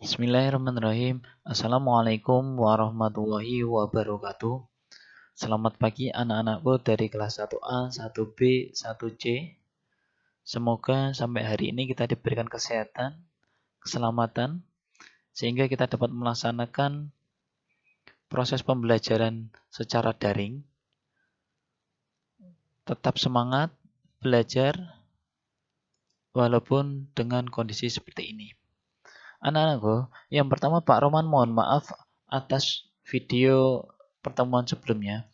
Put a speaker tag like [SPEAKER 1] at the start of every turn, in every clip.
[SPEAKER 1] Bismillahirrahmanirrahim. Assalamualaikum warahmatullahi wabarakatuh. Selamat pagi anak-anakku dari kelas 1A, 1B, 1C. Semoga sampai hari ini kita diberikan kesehatan, keselamatan, sehingga kita dapat melaksanakan proses pembelajaran secara daring. Tetap semangat belajar walaupun dengan kondisi seperti ini. Anak-anakku, yang pertama Pak Roman mohon maaf atas video pertemuan sebelumnya.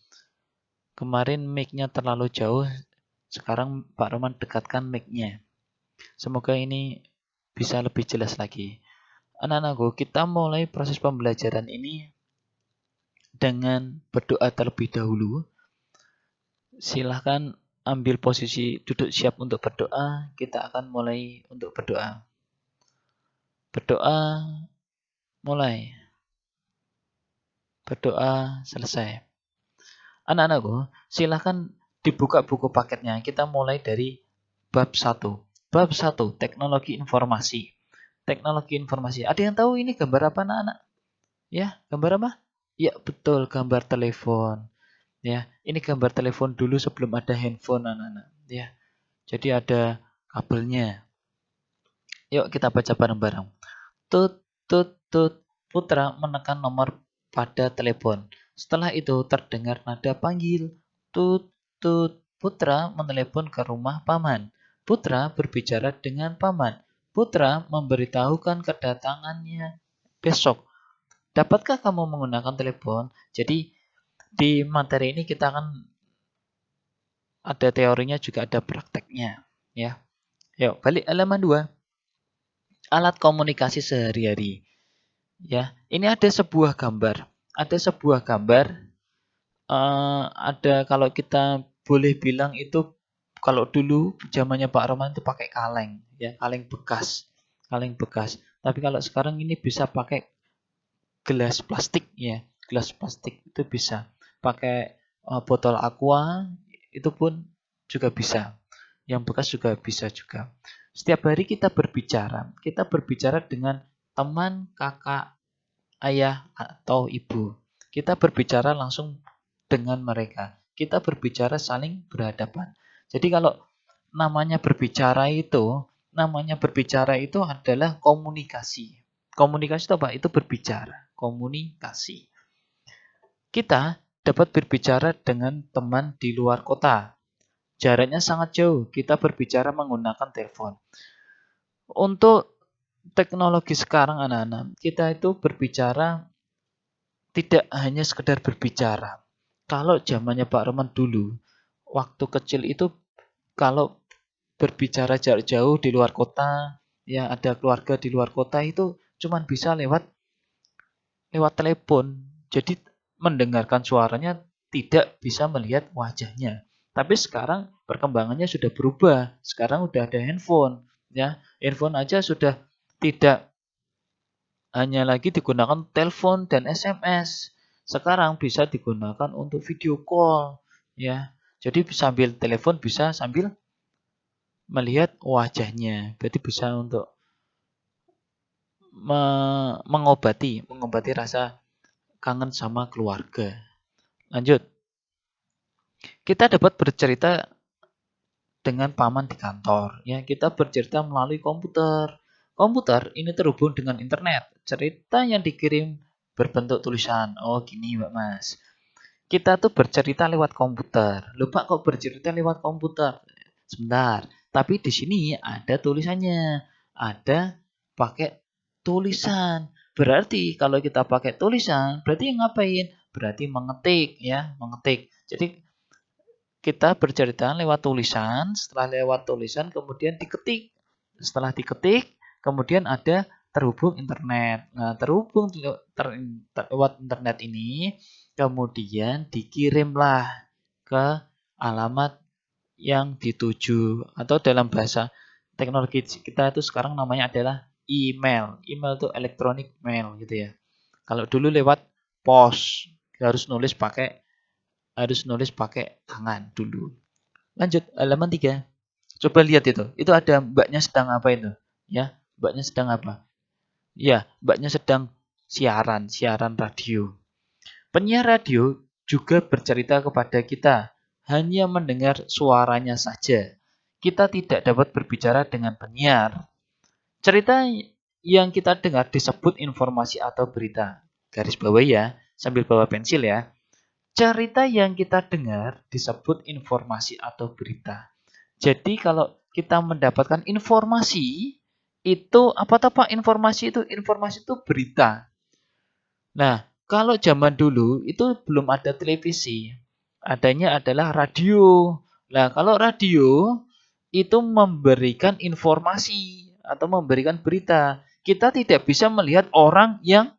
[SPEAKER 1] Kemarin mic-nya terlalu jauh, sekarang Pak Roman dekatkan mic-nya. Semoga ini bisa lebih jelas lagi. Anak-anakku, kita mulai proses pembelajaran ini dengan berdoa terlebih dahulu. Silahkan ambil posisi duduk siap untuk berdoa. Kita akan mulai untuk berdoa. Berdoa mulai. Berdoa selesai. Anak-anakku, silahkan dibuka buku paketnya. Kita mulai dari bab 1. Bab 1, teknologi informasi. Teknologi informasi. Ada yang tahu ini gambar apa anak-anak? Ya, gambar apa? Ya, betul, gambar telepon. Ya, ini gambar telepon dulu sebelum ada handphone anak-anak. Ya, jadi ada kabelnya. Yuk kita baca bareng-bareng. Tut, tut, tut. Putra menekan nomor pada telepon. Setelah itu terdengar nada panggil. Tut, tut. Putra menelepon ke rumah paman. Putra berbicara dengan paman. Putra memberitahukan kedatangannya besok. Dapatkah kamu menggunakan telepon? Jadi di materi ini kita akan ada teorinya juga ada prakteknya. Ya, yuk balik halaman 2. Alat komunikasi sehari-hari. Ya, ini ada sebuah gambar. Ada sebuah gambar. Ada kalau kita boleh bilang itu kalau dulu zamannya Pak Roman itu pakai kaleng, ya kaleng bekas. Tapi kalau sekarang ini bisa pakai gelas plastik, ya gelas plastik itu bisa. Pakai botol aqua itu pun juga bisa. Yang bekas juga bisa juga. Setiap hari kita berbicara dengan teman, kakak, ayah, atau ibu. Kita berbicara langsung dengan mereka. Kita berbicara saling berhadapan. Jadi kalau namanya berbicara itu adalah komunikasi. Komunikasi itu apa? Itu berbicara. Komunikasi. Kita dapat berbicara dengan teman di luar kota. Jaraknya sangat jauh. Kita berbicara menggunakan telepon. Untuk teknologi sekarang anak-anak, kita itu berbicara tidak hanya sekedar berbicara. Kalau zamannya Pak Roman dulu, waktu kecil itu kalau berbicara jarak jauh di luar kota, ya ada keluarga di luar kota itu cuma bisa lewat telepon. Jadi mendengarkan suaranya tidak bisa melihat wajahnya. Tapi sekarang perkembangannya sudah berubah. Sekarang udah ada handphone, ya. Handphone aja sudah tidak hanya lagi digunakan telepon dan SMS. Sekarang bisa digunakan untuk video call, ya. Jadi sambil telepon bisa sambil melihat wajahnya. Berarti bisa untuk mengobati rasa kangen sama keluarga. Lanjut. Kita dapat bercerita dengan paman di kantor, ya. Kita bercerita melalui komputer. Komputer ini terhubung dengan internet. Cerita yang dikirim berbentuk tulisan. Oh, gini, Mbak Mas. Kita tuh bercerita lewat komputer. Lupa kok bercerita lewat komputer. Sebentar. Tapi di sini ada tulisannya. Ada pakai tulisan. Berarti kalau kita pakai tulisan, berarti ngapain? Berarti mengetik, ya, mengetik. Jadi kita bercerita lewat tulisan, setelah lewat tulisan kemudian diketik. Setelah diketik, kemudian ada terhubung internet. Nah, terhubung lewat internet ini, kemudian dikirimlah ke alamat yang dituju. Atau dalam bahasa teknologi kita itu sekarang namanya adalah email. Email itu electronic mail gitu ya. Kalau dulu lewat pos, harus nulis pakai tangan dulu. Lanjut halaman 3. Coba lihat itu. Itu ada mbaknya sedang apa itu? Ya, mbaknya sedang apa? Ya, mbaknya sedang siaran radio. Penyiar radio juga bercerita kepada kita, hanya mendengar suaranya saja. Kita tidak dapat berbicara dengan penyiar. Cerita yang kita dengar disebut informasi atau berita. Garis bawah ya, sambil bawa pensil ya. Cerita yang kita dengar disebut informasi atau berita. Jadi kalau kita mendapatkan informasi, itu apa Pak? Informasi itu berita. Nah, kalau zaman dulu itu belum ada televisi. Adanya adalah radio. Nah, kalau radio itu memberikan informasi atau memberikan berita. Kita tidak bisa melihat orang yang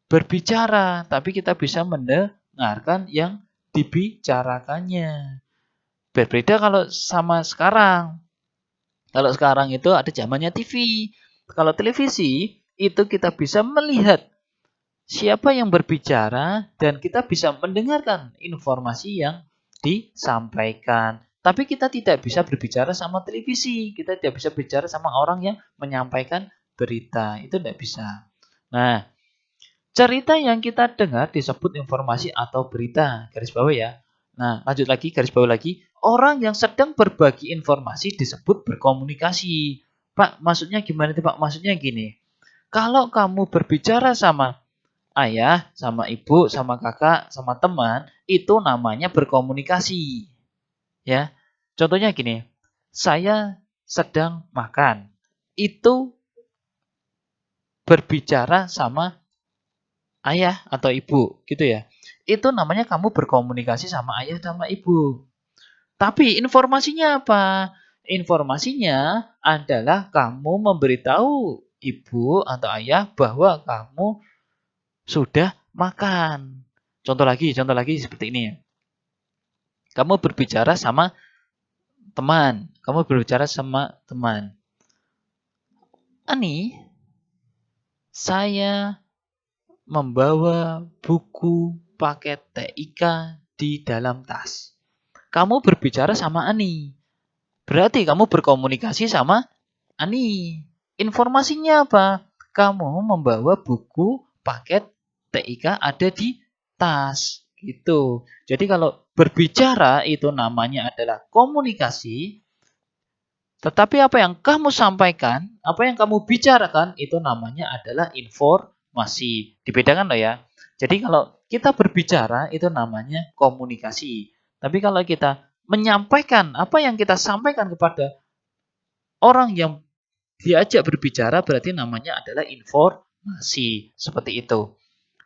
[SPEAKER 1] berbicara, tapi kita bisa mendengarkan yang dibicarakannya. Berbeda kalau sama sekarang. Kalau sekarang itu ada zamannya TV. Kalau televisi itu kita bisa melihat siapa yang berbicara dan kita bisa mendengarkan informasi yang disampaikan. Tapi kita tidak bisa berbicara sama televisi. Kita tidak bisa bicara sama orang yang menyampaikan berita. Itu tidak bisa. Nah, cerita yang kita dengar disebut informasi atau berita. Garis bawah ya. Nah, lanjut lagi, garis bawah lagi. Orang yang sedang berbagi informasi disebut berkomunikasi. Pak, maksudnya gimana itu Pak? Maksudnya gini. Kalau kamu berbicara sama ayah, sama ibu, sama kakak, sama teman, itu namanya berkomunikasi. Ya. Contohnya gini. Saya sedang makan. Itu berbicara sama ayah atau ibu, gitu ya. Itu namanya kamu berkomunikasi sama ayah sama ibu. Tapi informasinya apa? Informasinya adalah kamu memberitahu ibu atau ayah bahwa kamu sudah makan. Contoh lagi seperti ini. Kamu berbicara sama teman. Kamu berbicara sama teman. Ani, saya membawa buku paket TIK di dalam tas. Kamu berbicara sama Ani. Berarti kamu berkomunikasi sama Ani. Informasinya apa? Kamu membawa buku paket TIK ada di tas. Gitu. Jadi kalau berbicara itu namanya adalah komunikasi. Tetapi apa yang kamu sampaikan, apa yang kamu bicarakan itu namanya adalah informasi. Dibedakan loh ya. Jadi kalau kita berbicara itu namanya komunikasi. Tapi kalau kita menyampaikan apa yang kita sampaikan kepada orang yang diajak berbicara berarti namanya adalah informasi. Seperti itu.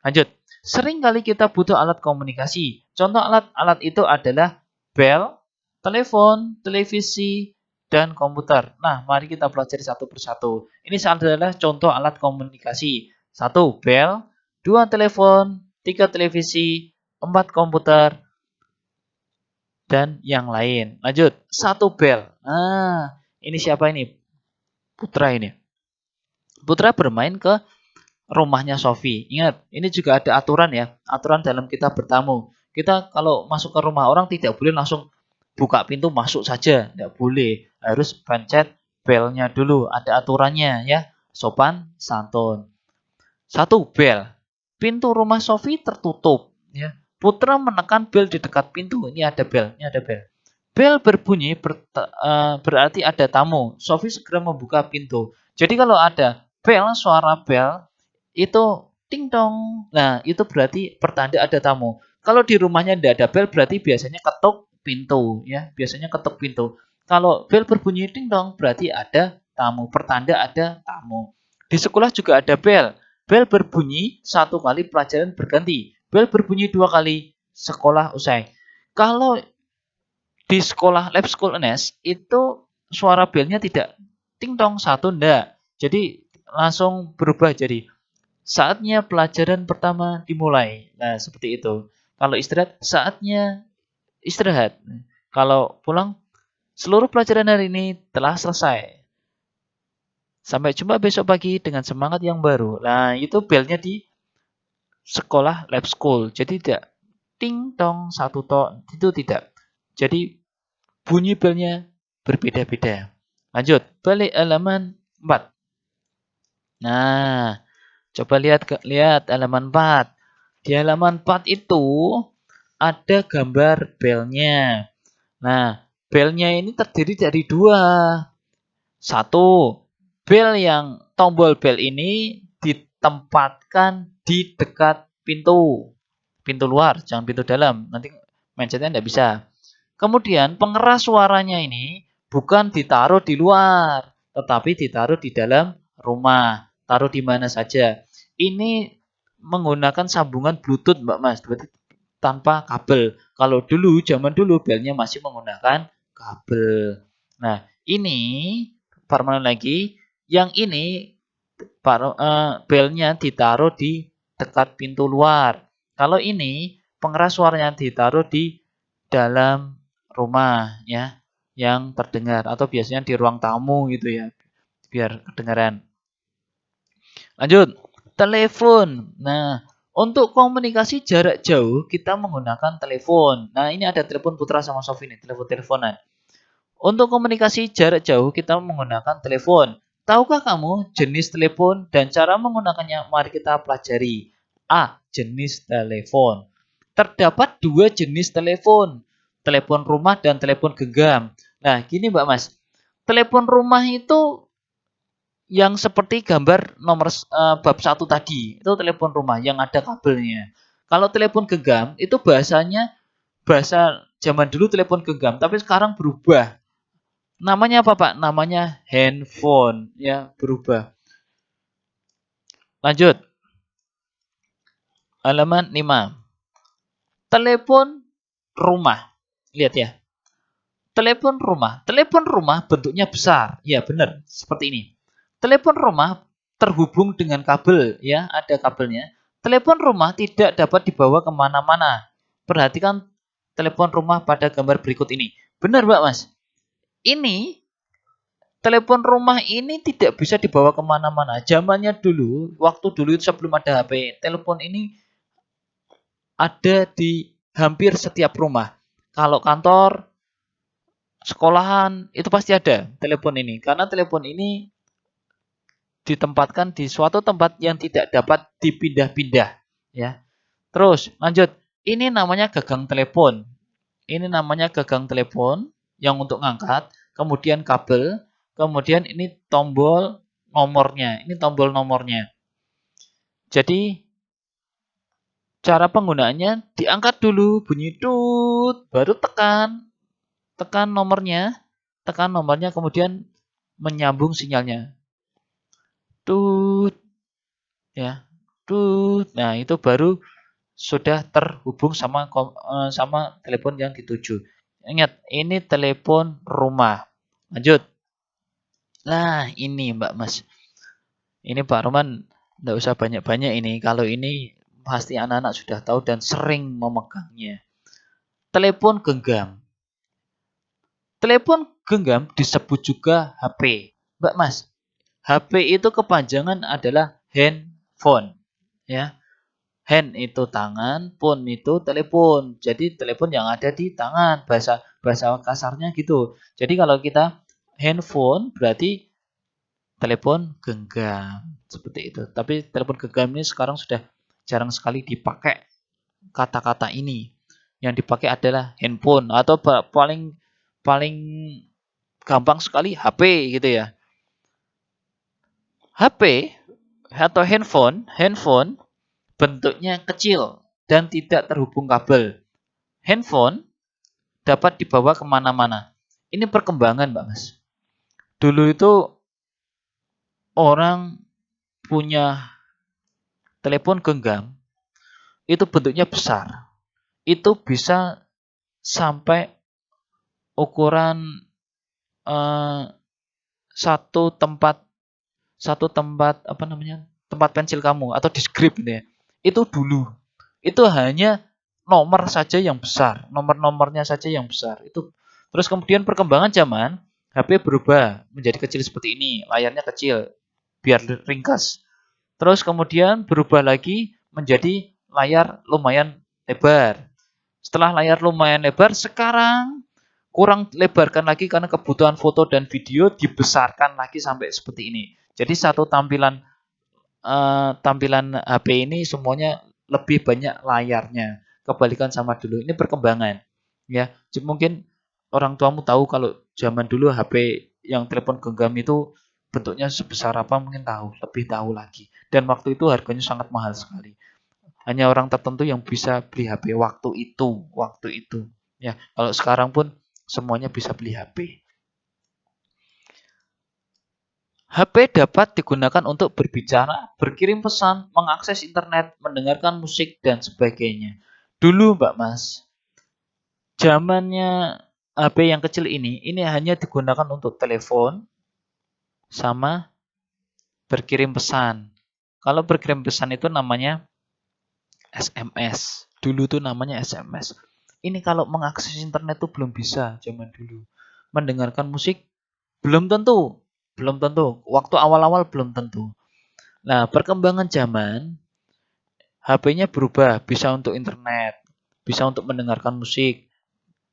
[SPEAKER 1] Lanjut. Sering kali kita butuh alat komunikasi. Contoh alat-alat itu adalah bel, telepon, televisi, dan komputer. Nah, mari kita pelajari satu persatu. Ini adalah contoh alat komunikasi. 1. Bel, 2. Telepon, 3. Televisi, 4. Komputer, dan yang lain. Lanjut. 1. Bel. Nah, ini siapa ini? Putra ini. Putra bermain ke rumahnya Sofi. Ingat, ini juga ada aturan ya. Aturan dalam kita bertamu. Kita kalau masuk ke rumah orang tidak boleh langsung buka pintu masuk saja. Tidak boleh. Harus pencet belnya dulu. Ada aturannya ya. Sopan, santun. 1. Bel. Pintu rumah Sofi tertutup. Ya. Putra menekan bel di dekat pintu. Ini ada bel. Ini ada bel. Bel berbunyi berarti ada tamu. Sofi segera membuka pintu. Jadi kalau ada bel, suara bel, itu ting dong. Nah, itu berarti pertanda ada tamu. Kalau di rumahnya tidak ada bel, berarti biasanya ketuk pintu, ya. Biasanya ketuk pintu. Kalau bel berbunyi ting dong, berarti ada tamu. Pertanda ada tamu. Di sekolah juga ada bel. Bel berbunyi 1 kali pelajaran berganti. Bel berbunyi 2 kali sekolah usai. Kalau di sekolah lab school NS itu suara belnya tidak ting dong 1 enggak. Jadi langsung berubah jadi saatnya pelajaran pertama dimulai. Nah, seperti itu. Kalau istirahat, saatnya istirahat. Kalau pulang, seluruh pelajaran hari ini telah selesai. Sampai jumpa besok pagi dengan semangat yang baru. Nah, itu belnya di sekolah lab school. Jadi tidak ting tong 1 tok, itu tidak. Jadi bunyi belnya berbeda-beda. Lanjut, balik halaman 4. Nah, coba lihat halaman 4. Di halaman 4 itu ada gambar belnya. Nah, belnya ini terdiri dari dua. Satu, bel yang tombol bel ini ditempatkan di dekat pintu. Pintu luar, jangan pintu dalam. Nanti mindsetnya tidak bisa. Kemudian pengeras suaranya ini bukan ditaruh di luar, tetapi ditaruh di dalam rumah. Taruh di mana saja. Ini menggunakan sambungan Bluetooth, Mbak Mas. Berarti tanpa kabel. Kalau dulu, zaman dulu belnya masih menggunakan kabel. Nah, ini permanen lagi. Yang ini belnya ditaruh di dekat pintu luar. Kalau ini pengeras suaranya ditaruh di dalam rumah ya, yang terdengar atau biasanya di ruang tamu gitu ya, biar kedengaran. Lanjut, telepon. Nah, untuk komunikasi jarak jauh kita menggunakan telepon. Nah, ini ada telepon Putra sama Sofi nih, telepon-teleponan. Untuk komunikasi jarak jauh kita menggunakan telepon. Tahukah kamu jenis telepon dan cara menggunakannya? Mari kita pelajari. A. Jenis telepon. Terdapat dua jenis telepon. Telepon rumah dan telepon genggam. Nah, gini Mbak Mas. Telepon rumah itu yang seperti gambar nomor bab 1 tadi. Itu telepon rumah yang ada kabelnya. Kalau telepon genggam itu bahasa zaman dulu telepon genggam, tapi sekarang berubah. Namanya apa, Pak? Namanya handphone, ya, berubah. Lanjut. Halaman 5. Telepon rumah. Lihat ya. Telepon rumah. Telepon rumah bentuknya besar. Ya, benar. Seperti ini. Telepon rumah terhubung dengan kabel, ya, ada kabelnya. Telepon rumah tidak dapat dibawa kemana-mana. Perhatikan telepon rumah pada gambar berikut ini. Benar, Mbak Mas? Ini telepon rumah ini tidak bisa dibawa kemana-mana. Zamannya dulu, waktu dulu itu sebelum ada HP, telepon ini ada di hampir setiap rumah. Kalau kantor, sekolahan, itu pasti ada telepon ini. Karena telepon ini ditempatkan di suatu tempat yang tidak dapat dipindah-pindah. Ya. Terus, lanjut. Ini namanya gagang telepon. Ini namanya gagang telepon yang untuk ngangkat. Kemudian kabel. Kemudian ini tombol nomornya. Ini tombol nomornya. Jadi cara penggunaannya diangkat dulu bunyi tut, baru tekan nomornya kemudian menyambung sinyalnya. Tut ya. Tut. Nah, itu baru sudah terhubung sama telepon yang dituju. Ingat, ini telepon rumah. Lanjut. Nah, ini Mbak Mas. Ini Pak Roman enggak usah banyak-banyak ini. Kalau ini pasti anak-anak sudah tahu dan sering memegangnya. Telepon genggam. Telepon genggam disebut juga HP. Mbak Mas, HP itu kepanjangan adalah handphone. Ya, hand itu tangan, phone itu telepon. Jadi telepon yang ada di tangan. Bahasa kasarnya gitu. Jadi kalau kita handphone berarti telepon genggam seperti itu. Tapi telepon genggam ini sekarang sudah jarang sekali dipakai kata-kata ini. Yang dipakai adalah handphone atau paling gampang sekali HP gitu ya. HP atau handphone bentuknya kecil dan tidak terhubung kabel. Handphone dapat dibawa kemana-mana. Ini perkembangan, Mbak Mas. Dulu itu orang punya telepon genggam, itu bentuknya besar. Itu bisa sampai ukuran satu tempat tempat pensil kamu atau di script gitu ya. Itu dulu. Itu hanya nomor saja yang besar, nomor-nomornya saja yang besar. Itu terus kemudian perkembangan zaman HP berubah menjadi kecil seperti ini, layarnya kecil biar ringkas. Terus kemudian berubah lagi menjadi layar lumayan lebar. Setelah layar lumayan lebar, sekarang kurang lebarkan lagi karena kebutuhan foto dan video dibesarkan lagi sampai seperti ini. Jadi satu tampilan tampilan HP ini semuanya lebih banyak layarnya. Kebalikan sama dulu. Ini perkembangan. Ya, mungkin orang tuamu tahu kalau zaman dulu HP yang telepon genggam itu bentuknya sebesar apa mungkin tahu, lebih tahu lagi. Dan waktu itu harganya sangat mahal sekali. Hanya orang tertentu yang bisa beli HP waktu itu. Ya, kalau sekarang pun semuanya bisa beli HP. HP dapat digunakan untuk berbicara, berkirim pesan, mengakses internet, mendengarkan musik, dan sebagainya. Dulu, Mbak Mas, zamannya HP yang kecil ini hanya digunakan untuk telepon sama berkirim pesan. Kalau berkirim pesan itu namanya SMS. Dulu tuh namanya SMS. Ini kalau mengakses internet tuh belum bisa zaman dulu. Mendengarkan musik belum tentu. Belum tentu. Waktu awal-awal belum tentu. Nah, perkembangan zaman, HP-nya berubah, bisa untuk internet, bisa untuk mendengarkan musik.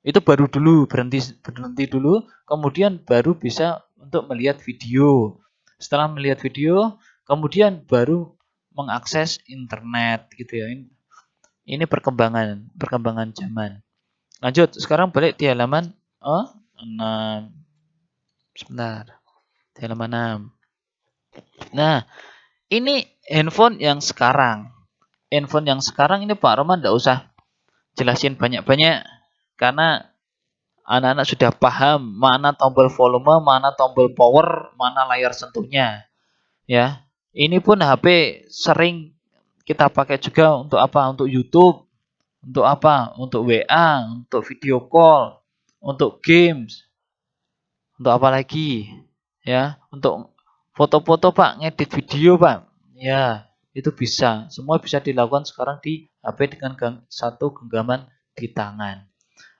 [SPEAKER 1] Itu baru dulu, berhenti dulu, kemudian baru bisa untuk melihat video. Setelah melihat video, kemudian baru mengakses internet gitu ya. Ini perkembangan zaman. Lanjut, sekarang balik di halaman 6. Sebentar. Di halaman 6. Nah, ini handphone yang sekarang. Handphone yang sekarang ini Pak Roman enggak usah jelasin banyak-banyak karena anak-anak sudah paham mana tombol volume, mana tombol power, mana layar sentuhnya. Ya. Ini pun HP sering kita pakai juga untuk apa? Untuk YouTube, untuk apa? Untuk WA, untuk video call, untuk games, untuk apa lagi? Ya, untuk foto-foto Pak, ngedit video Pak. Ya, itu bisa. Semua bisa dilakukan sekarang di HP dengan satu genggaman di tangan.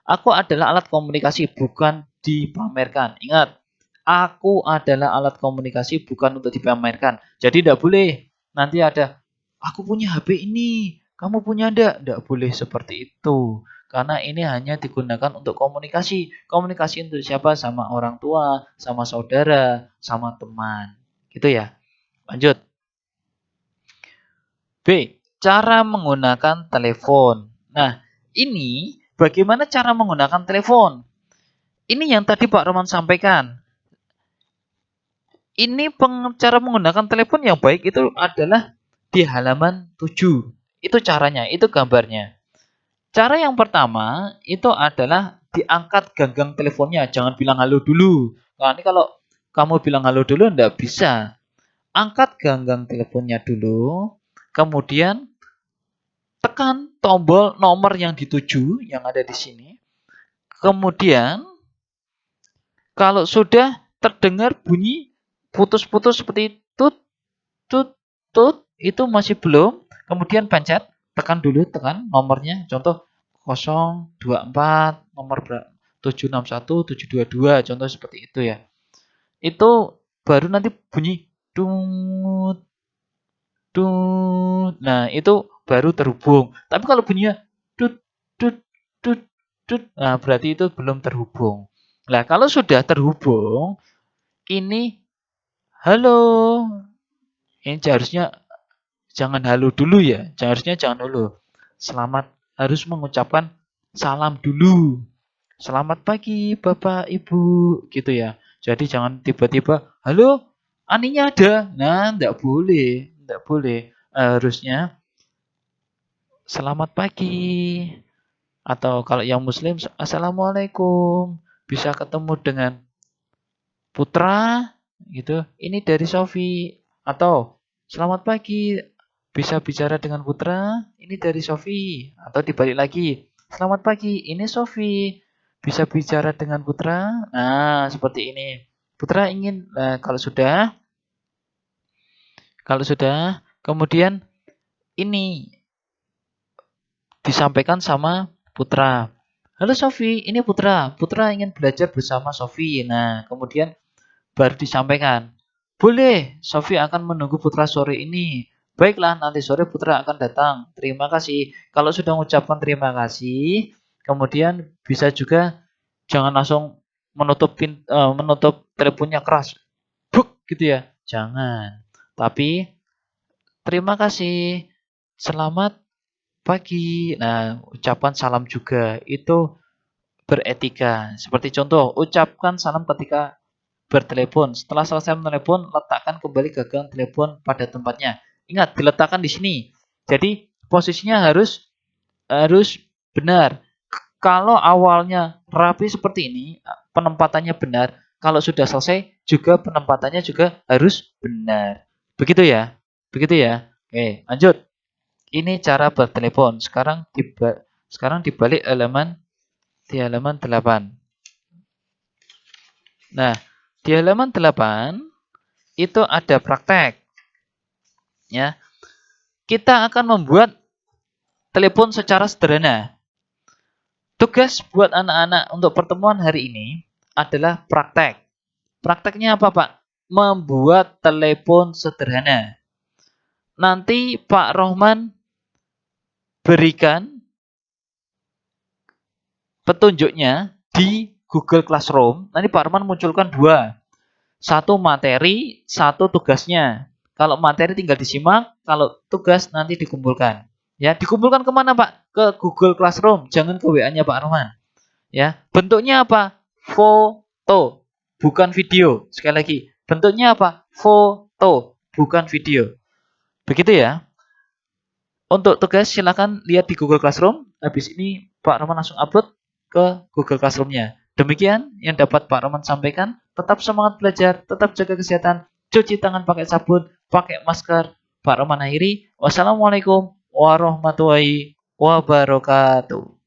[SPEAKER 1] Aku adalah alat komunikasi, bukan dipamerkan. Ingat, aku adalah alat komunikasi, bukan untuk dipamerkan. Jadi tidak boleh nanti ada, aku punya HP ini, kamu punya enggak? Tidak boleh seperti itu. Karena ini hanya digunakan untuk komunikasi. Komunikasi untuk siapa? Sama orang tua, sama saudara, sama teman. Gitu ya. Lanjut. B. Cara menggunakan telepon. Nah, ini bagaimana cara menggunakan telepon? Ini yang tadi Pak Roman sampaikan. Ini cara menggunakan telepon yang baik itu adalah di halaman 7. Itu caranya, itu gambarnya. Cara yang pertama itu adalah diangkat genggam teleponnya. Jangan bilang halo dulu. Nah, ini kalau kamu bilang halo dulu enggak bisa. Angkat genggam teleponnya dulu. Kemudian tekan tombol nomor yang dituju yang ada di sini. Kemudian kalau sudah terdengar bunyi putus-putus seperti tut, tut, tut, itu masih belum. Kemudian pencet, tekan dulu, tekan nomornya. Contoh 024, nomor 761, 722, contoh seperti itu ya. Itu baru nanti bunyi dung, dung. Nah, itu baru terhubung. Tapi kalau bunyinya tut, tut, tut, tut, nah berarti itu belum terhubung. Nah, kalau sudah terhubung, ini halo. Ini seharusnya jangan halo dulu ya. Seharusnya jangan dulu. Selamat harus mengucapkan salam dulu. Selamat pagi Bapak Ibu gitu ya. Jadi jangan tiba-tiba halo Aninya ada. Nah, enggak boleh, enggak boleh. Harusnya selamat pagi. Atau kalau yang muslim assalamualaikum. Bisa ketemu dengan Putra gitu. Ini dari Sofi atau selamat pagi. Bisa bicara dengan Putra. Ini dari Sofi atau dibalik lagi. Selamat pagi. Ini Sofi. Bisa bicara dengan Putra. Nah, seperti ini. Putra ingin kalau sudah kemudian ini disampaikan sama Putra. Halo Sofi, ini Putra. Putra ingin belajar bersama Sofi. Nah, kemudian baru disampaikan. Boleh, Sofi akan menunggu Putra sore ini. Baiklah, nanti sore Putra akan datang. Terima kasih. Kalau sudah mengucapkan terima kasih, kemudian bisa juga jangan langsung menutup teleponnya keras. Buk gitu ya. Jangan. Tapi terima kasih, selamat pagi. Nah, ucapan salam juga itu beretika. Seperti contoh, ucapkan salam ketika bertelepon. Setelah selesai menelepon, letakkan kembali gagang telepon pada tempatnya. Ingat, diletakkan di sini. Jadi posisinya harus harus benar. Kalau awalnya rapi seperti ini, penempatannya benar. Kalau sudah selesai, juga penempatannya juga harus benar. Begitu ya? Begitu ya? Oke, lanjut. Ini cara bertelepon. Sekarang dibalik di halaman 8. Nah, di halaman 8 itu ada praktek ya. Kita akan membuat telepon secara sederhana. Tugas buat anak-anak untuk pertemuan hari ini adalah praktek. Prakteknya apa, Pak? Membuat telepon sederhana. Nanti Pak Rohman berikan petunjuknya di Google Classroom. Nanti Pak Rohman munculkan dua. Satu materi, satu tugasnya. Kalau materi tinggal disimak, kalau tugas nanti dikumpulkan. Ya, dikumpulkan kemana, Pak? Ke Google Classroom, jangan ke WA-nya Pak Rohman. Ya, bentuknya apa? Foto, bukan video. Sekali lagi, bentuknya apa? Foto, bukan video. Begitu ya. Untuk tugas silakan lihat di Google Classroom. Habis ini Pak Roman langsung upload ke Google Classroom-nya. Demikian yang dapat Pak Roman sampaikan. Tetap semangat belajar, tetap jaga kesehatan, cuci tangan pakai sabun, pakai masker. Pak Roman akhiri. Wassalamualaikum warahmatullahi wabarakatuh.